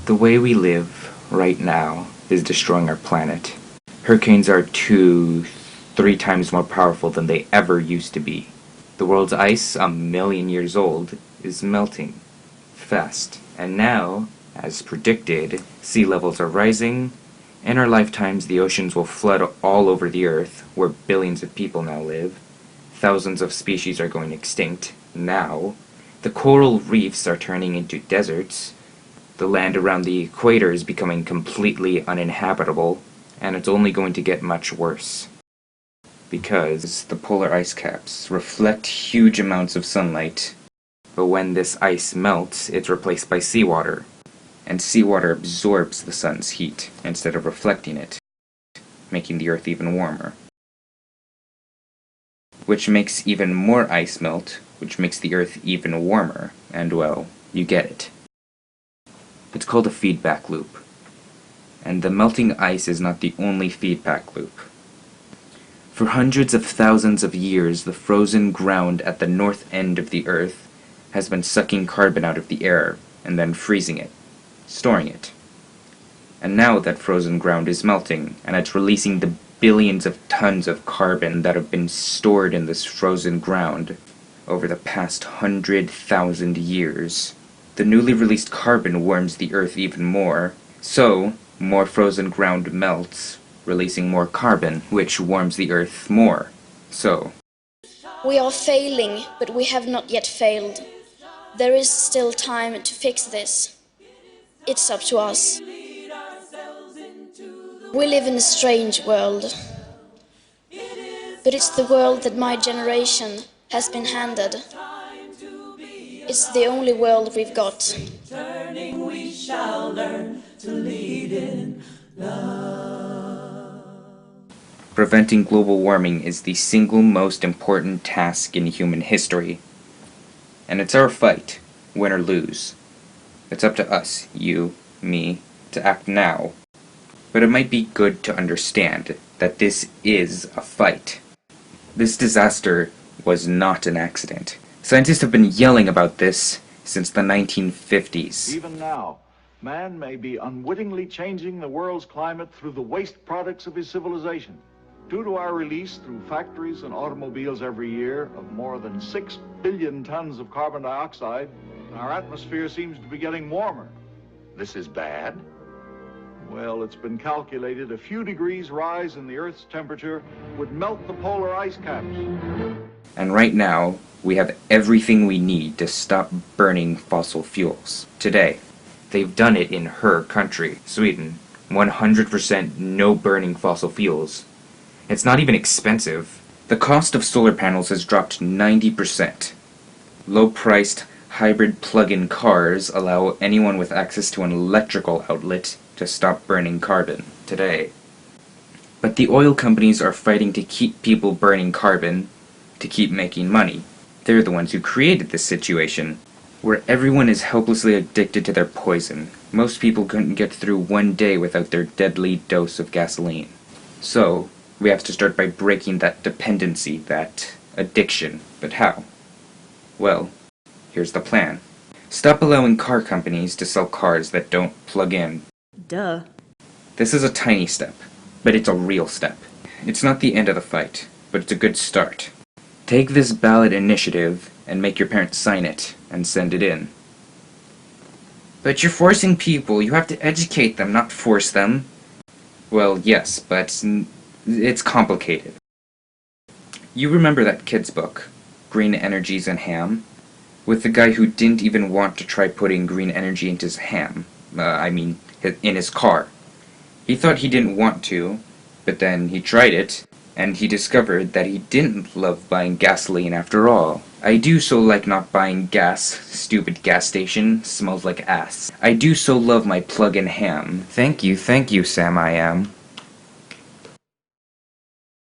The way we live right now is destroying our planet. Hurricanes are 2-3 times more powerful than they ever used to be. The world's ice, 1,000,000 years old, is melting fast. And now, as predicted, sea levels are rising. In our lifetimes, the oceans will flood all over the Earth, where billions of people now live. Thousands of species are going extinct now. The coral reefs are turning into deserts. The land around the equator is becoming completely uninhabitable, and it's only going to get much worse. Because the polar ice caps reflect huge amounts of sunlight, but when this ice melts, it's replaced by seawater, and seawater absorbs the sun's heat instead of reflecting it, making the Earth even warmer. Which makes even more ice melt, which makes the Earth even warmer, and well, you get it. It's called a feedback loop. And the melting ice is not the only feedback loop. For hundreds of thousands of years, the frozen ground at the north end of the Earth has been sucking carbon out of the air, and then freezing it, storing it. And now that frozen ground is melting, and it's releasing the billions of tons of carbon that have been stored in this frozen ground over the past 100,000 years. The newly released carbon warms the Earth even more, so more frozen ground melts, releasing more carbon, which warms the Earth more. So we are failing, but we have not yet failed. There is still time to fix this. It's up to us. We live in a strange world, but it's the world that my generation has been handed. It's the only world we've got. Turning, we shall learn to lead in love. Preventing global warming is the single most important task in human history. And it's our fight, win or lose. It's up to us, you, me, to act now. But it might be good to understand that this is a fight. This disaster was not an accident. Scientists have been yelling about this since the 1950s. Even now, man may be unwittingly changing the world's climate through the waste products of his civilization. Due to our release through factories and automobiles every year of more than 6 billion tons of carbon dioxide, our atmosphere seems to be getting warmer. This is bad? Well, it's been calculated a few degrees rise in the Earth's temperature would melt the polar ice caps. And right now, we have everything we need to stop burning fossil fuels. Today, they've done it in her country, Sweden. 100% no burning fossil fuels. It's not even expensive. The cost of solar panels has dropped 90%. Low-priced hybrid plug-in cars allow anyone with access to an electrical outlet to stop burning carbon today. But the oil companies are fighting to keep people burning carbon to keep making money. They're the ones who created this situation, where everyone is helplessly addicted to their poison. Most people couldn't get through one day without their deadly dose of gasoline. So, we have to start by breaking that dependency, that addiction. But how? Well, here's the plan. Stop allowing car companies to sell cars that don't plug in. Duh. This is a tiny step, but it's a real step. It's not the end of the fight, but it's a good start. Take this ballot initiative and make your parents sign it and send it in. But you're forcing people. You have to educate them, not force them. Well, yes, but it's complicated. You remember that kid's book, Green Energies and Ham? With the guy who didn't even want to try putting green energy into his ham. In his car. He thought he didn't want to, but then he tried it, and he discovered that he didn't love buying gasoline after all. I do so like not buying gas, stupid gas station, smells like ass. I do so love my plug-in ham. Thank you, Sam I am.